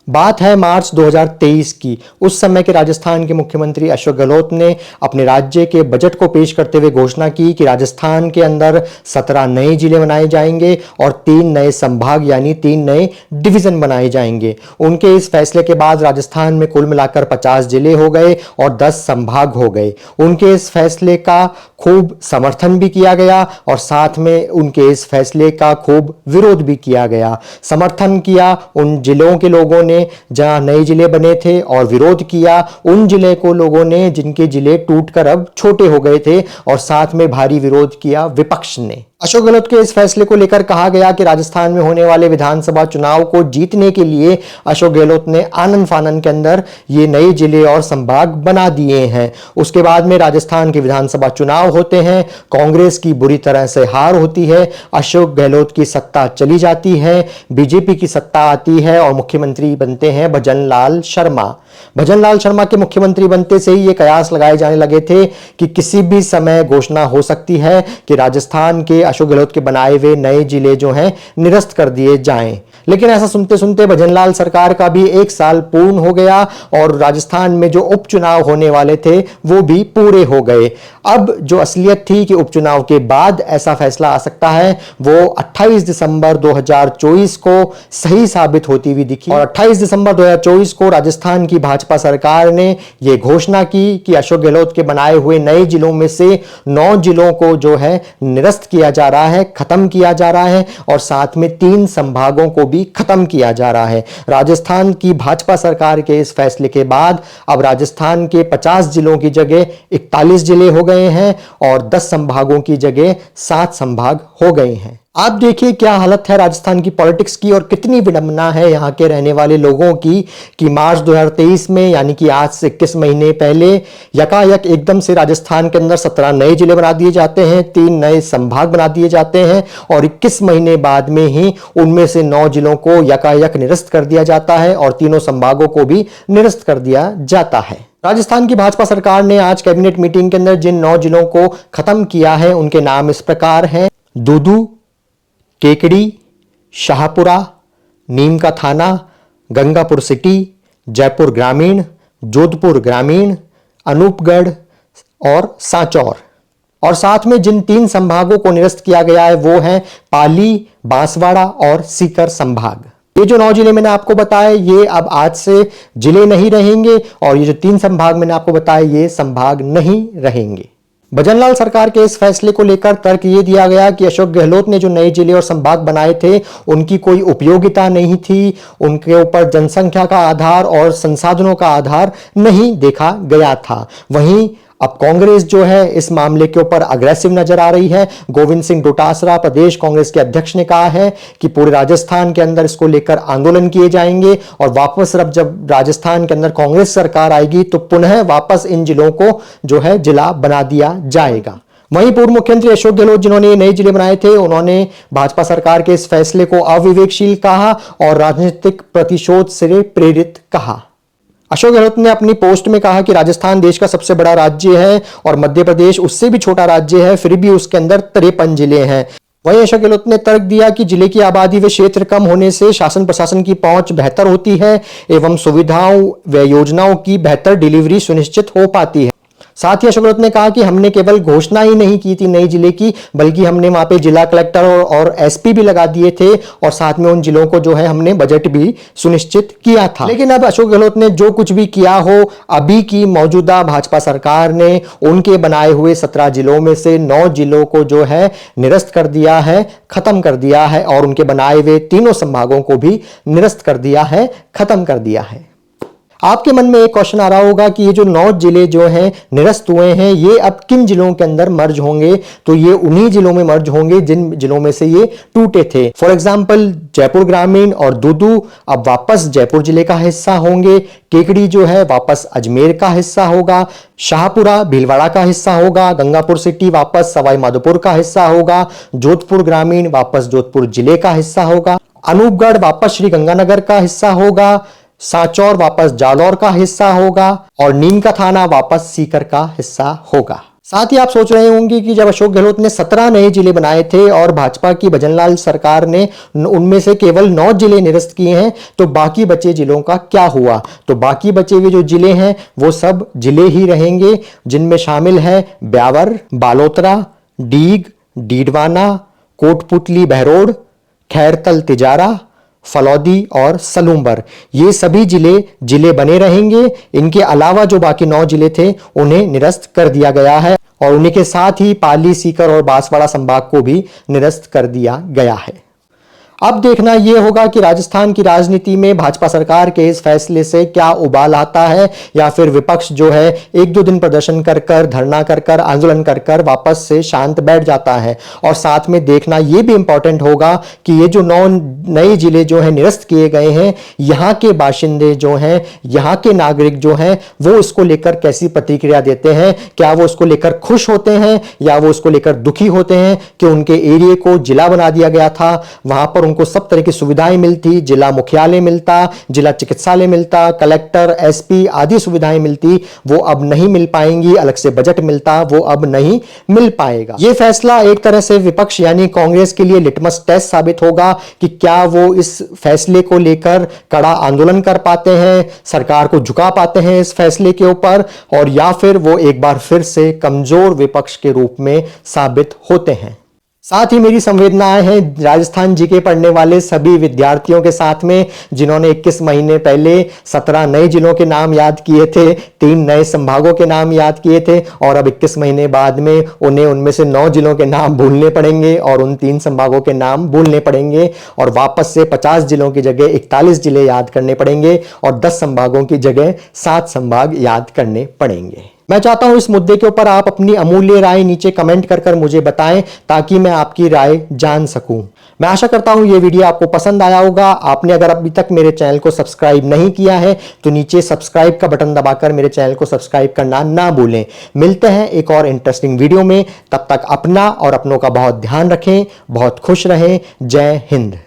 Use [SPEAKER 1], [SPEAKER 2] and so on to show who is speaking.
[SPEAKER 1] बात है मार्च 2023 की। उस समय के राजस्थान के मुख्यमंत्री अशोक गहलोत ने अपने राज्य के बजट को पेश करते हुए घोषणा की कि राजस्थान के अंदर 17 नए जिले बनाए जाएंगे और 3 नए संभाग यानी 3 नए डिवीजन बनाए जाएंगे। उनके इस फैसले के बाद राजस्थान में कुल मिलाकर 50 जिले हो गए और 10 संभाग हो गए। उनके इस फैसले का खूब समर्थन भी किया गया और साथ में उनके इस फैसले का खूब विरोध भी किया गया। समर्थन किया उन जिलों के लोगों ने जहां नए जिले बने थे और विरोध किया उन जिले को लोगों ने जिनके जिले टूटकर अब छोटे हो गए थे और साथ में भारी विरोध किया विपक्ष ने। अशोक गहलोत के इस फैसले को लेकर कहा गया कि राजस्थान में होने वाले विधानसभा चुनाव को जीतने के लिए अशोक गहलोत ने आनन फानन के अंदर ये नए जिले और संभाग बना दिए हैं। उसके बाद में राजस्थान के विधानसभा चुनाव होते हैं, कांग्रेस की बुरी तरह से हार होती है, अशोक गहलोत की सत्ता चली जाती है, बीजेपी की सत्ता आती है और मुख्यमंत्री बनते हैं भजनलाल शर्मा। भजनलाल शर्मा के मुख्यमंत्री बनते से ही ये कयास लगाए जाने लगे थे कि किसी भी समय घोषणा हो सकती है कि राजस्थान के अशोक गहलोत के बनाए हुए नए जिले जो हैं निरस्त कर दिए जाएं। लेकिन ऐसा सुनते सुनते भजनलाल सरकार का भी 1 साल पूर्ण हो गया और राजस्थान में जो उपचुनाव होने वाले थे वो भी पूरे हो गए। अब जो असलियत थी कि उपचुनाव के बाद ऐसा फैसला आ सकता है वो 28 दिसंबर 2024 को सही साबित होती हुई दिखी और 28 दिसंबर 2024 को राजस्थान की भाजपा सरकार ने यह घोषणा की कि अशोक गहलोत के बनाए हुए नए जिलों में से 9 जिलों को जो है निरस्त किया जा रहा है, खत्म किया जा रहा है और साथ में 3 संभागों को भी खत्म किया जा रहा है। राजस्थान की भाजपा सरकार के इस फैसले के बाद अब राजस्थान के 50 जिलों की जगह 41 जिले हो गए हैं और 10 संभागों की जगह 7 संभाग हो गए हैं। आप देखिए क्या हालत है राजस्थान की पॉलिटिक्स की और कितनी विडंबना है यहां के रहने वाले लोगों की कि मार्च 2023 में यानी कि आज से 21 महीने पहले यकायक एकदम से राजस्थान के अंदर 17 नए जिले बना दिए जाते हैं, 3 नए संभाग बना दिए जाते हैं और 21 महीने बाद में ही उनमें से 9 जिलों को यकायक निरस्त कर दिया जाता है और तीनों संभागों को भी निरस्त कर दिया जाता है। राजस्थान की भाजपा सरकार ने आज कैबिनेट मीटिंग के अंदर जिन 9 जिलों को खत्म किया है उनके नाम इस प्रकार हैं: दूदू, केकड़ी, शाहपुरा, नीम का थाना, गंगापुर सिटी, जयपुर ग्रामीण, जोधपुर ग्रामीण, अनूपगढ़ और सांचौर। और साथ में जिन 3 संभागों को निरस्त किया गया है वो हैं पाली, बांसवाड़ा और सीकर संभाग। ये जो 9 जिले मैंने आपको बताए ये अब आज से जिले नहीं रहेंगे और ये जो 3 संभाग मैंने आपको बताए ये संभाग नहीं रहेंगे। भजनलाल सरकार के इस फैसले को लेकर तर्क ये दिया गया कि अशोक गहलोत ने जो नए जिले और संभाग बनाए थे उनकी कोई उपयोगिता नहीं थी, उनके ऊपर जनसंख्या का आधार और संसाधनों का आधार नहीं देखा गया था। वहीं अब कांग्रेस जो है इस मामले के ऊपर अग्रेसिव नजर आ रही है। गोविंद सिंह डोटासरा प्रदेश कांग्रेस के अध्यक्ष ने कहा है कि पूरे राजस्थान के अंदर इसको लेकर आंदोलन किए जाएंगे और वापस जब राजस्थान के अंदर कांग्रेस सरकार आएगी तो पुनः वापस इन जिलों को जो है जिला बना दिया जाएगा। वहीं पूर्व मुख्यमंत्री अशोक गहलोत जिन्होंने नए जिले बनाए थे उन्होंने भाजपा सरकार के इस फैसले को अविवेकशील कहा और राजनीतिक प्रतिशोध से प्रेरित कहा। अशोक गहलोत ने अपनी पोस्ट में कहा कि राजस्थान देश का सबसे बड़ा राज्य है और मध्य प्रदेश उससे भी छोटा राज्य है, फिर भी उसके अंदर 53 जिले हैं। वहीं अशोक गहलोत ने तर्क दिया कि जिले की आबादी व क्षेत्र कम होने से शासन प्रशासन की पहुंच बेहतर होती है एवं सुविधाओं व योजनाओं की बेहतर डिलीवरी सुनिश्चित हो पाती है। साथ ही अशोक गहलोत ने कहा कि हमने केवल घोषणा ही नहीं की थी नई जिले की बल्कि हमने वहां पे जिला कलेक्टर और एसपी भी लगा दिए थे और साथ में उन जिलों को जो है हमने बजट भी सुनिश्चित किया था। लेकिन अब अशोक गहलोत ने जो कुछ भी किया हो, अभी की मौजूदा भाजपा सरकार ने उनके बनाए हुए 17 जिलों में से 9 जिलों को जो है निरस्त कर दिया है, खत्म कर दिया है और उनके बनाए हुए तीनों संभागों को भी निरस्त कर दिया है, खत्म कर दिया है। आपके मन में एक क्वेश्चन आ रहा होगा कि ये जो 9 जिले जो हैं निरस्त हुए हैं ये अब किन जिलों के अंदर मर्ज होंगे? तो ये उन्हीं जिलों में मर्ज होंगे जिन जिलों में से ये टूटे थे। फॉर एग्जांपल जयपुर ग्रामीण और दूदू अब वापस जयपुर जिले का हिस्सा होंगे, केकड़ी जो है वापस अजमेर का हिस्सा होगा, शाहपुरा भीलवाड़ा का हिस्सा होगा, गंगापुर सिटी वापस सवाई माधोपुर का हिस्सा होगा, जोधपुर ग्रामीण वापस जोधपुर जिले का हिस्सा होगा, अनूपगढ़ वापस श्री गंगानगर का हिस्सा होगा, सांचौर वापस जालौर का हिस्सा होगा और नीम का थाना वापस सीकर का हिस्सा होगा। साथ ही आप सोच रहे होंगे कि जब अशोक गहलोत ने 17 नए जिले बनाए थे और भाजपा की भजनलाल सरकार ने उनमें से केवल 9 जिले निरस्त किए हैं, तो बाकी बचे जिलों का क्या हुआ? तो बाकी बचे हुए जो जिले हैं वो सब जिले ही रहेंगे, जिनमें शामिल है ब्यावर, बालोतरा, डीग, डीडवाना, कोटपुतली बहरोड, खैरतल तिजारा, फलौदी और सलूम्बर। ये सभी जिले बने रहेंगे। इनके अलावा जो बाकी 9 जिले थे उन्हें निरस्त कर दिया गया है और उन्हीं के साथ ही पाली, सीकर और बांसवाड़ा संभाग को भी निरस्त कर दिया गया है। अब देखना यह होगा कि राजस्थान की राजनीति में भाजपा सरकार के इस फैसले से क्या उबाल आता है, या फिर विपक्ष जो है 1-2 दिन प्रदर्शन कर कर, धरना कर कर, आंदोलन कर कर वापस से शांत बैठ जाता है। और साथ में देखना यह भी इंपॉर्टेंट होगा कि ये जो 9 नए जिले जो है निरस्त किए गए हैं, यहाँ के बाशिंदे जो हैं, यहाँ के नागरिक जो हैं, वो इसको लेकर कैसी प्रतिक्रिया देते हैं। क्या वो इसको लेकर खुश होते हैं या वो इसको लेकर दुखी होते हैं कि उनके एरिया को जिला बना दिया गया था, वहां पर उनको सब तरह की सुविधाएं मिलती, जिला मुख्यालय मिलता, जिला चिकित्सालय मिलता, कलेक्टर, एसपी आदि सुविधाएं मिलती, वो अब नहीं मिल पाएंगी। अलग से बजट मिलता, वो अब नहीं मिल पाएगा। यह फैसला एक तरह से विपक्ष यानी कांग्रेस के लिए लिटमस टेस्ट साबित होगा कि क्या वो इस फैसले को लेकर कड़ा आंदोलन कर पाते हैं, सरकार को झुका पाते हैं इस फैसले के ऊपर, और या फिर वो एक बार फिर से कमजोर विपक्ष के रूप में साबित होते हैं। साथ ही मेरी संवेदनाएं हैं राजस्थान जीके पढ़ने वाले सभी विद्यार्थियों के साथ में, जिन्होंने 21 महीने पहले 17 नए जिलों के नाम याद किए थे, 3 नए संभागों के नाम याद किए थे, और अब 21 महीने बाद में उन्हें उनमें से 9 जिलों के नाम भूलने पड़ेंगे और उन 3 संभागों के नाम भूलने पड़ेंगे, और वापस से 50 जिलों की जगह 41 जिले याद करने पड़ेंगे और 10 संभागों की जगह 7 संभाग याद करने पड़ेंगे। मैं चाहता हूं इस मुद्दे के ऊपर आप अपनी अमूल्य राय नीचे कमेंट कर मुझे बताएं, ताकि मैं आपकी राय जान सकूं। मैं आशा करता हूं ये वीडियो आपको पसंद आया होगा। आपने अगर अभी तक मेरे चैनल को सब्सक्राइब नहीं किया है तो नीचे सब्सक्राइब का बटन दबाकर मेरे चैनल को सब्सक्राइब करना ना भूलें। मिलते हैं एक और इंटरेस्टिंग वीडियो में, तब तक अपना और अपनों का बहुत ध्यान रखें, बहुत खुश रहें। जय हिंद।